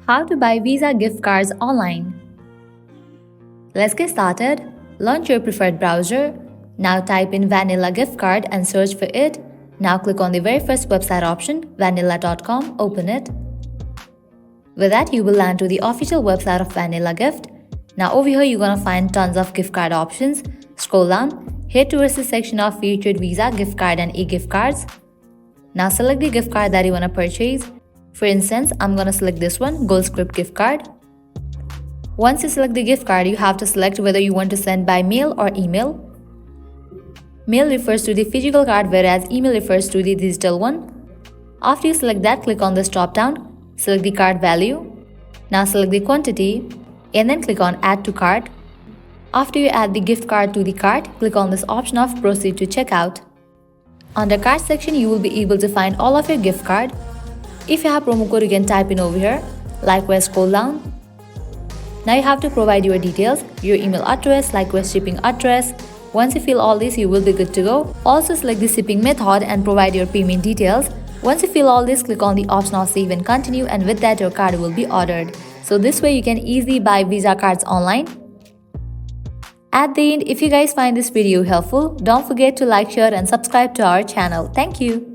How to buy Visa gift cards online. Let's get started. Launch your preferred browser. Now type in Vanilla gift card and search for it. Now click on the very first website option, vanilla.com, open it. With that, you will land to the official website of Vanilla Gift. Now over here, you're gonna find tons of gift card options. Scroll down, head towards the section of featured Visa gift card and e-gift cards. Now select the gift card that you wanna purchase. For instance, I'm gonna select this one, Gold Script gift card. Once you select the gift card, you have to select whether you want to send by mail or email. Mail refers to the physical card, whereas email refers to the digital one. After you select that, click on this drop down, select the card value. Now select the quantity and then click on Add to Cart. After you add the gift card to the cart, click on this option of Proceed to Checkout. Under Cart section, you will be able to find all of your gift card. If you have promo code, you can type in over here. Likewise, scroll down. Now you have to provide your details, your email address, likewise shipping address. Once you fill all this, you will be good to go. Also select the shipping method and provide your payment details. Once you fill all this, click on the option of Save and Continue, and with that your card will be ordered. So this way you can easily buy Visa cards online. At the end, if you guys find this video helpful, don't forget to like, share and subscribe to our channel. Thank you.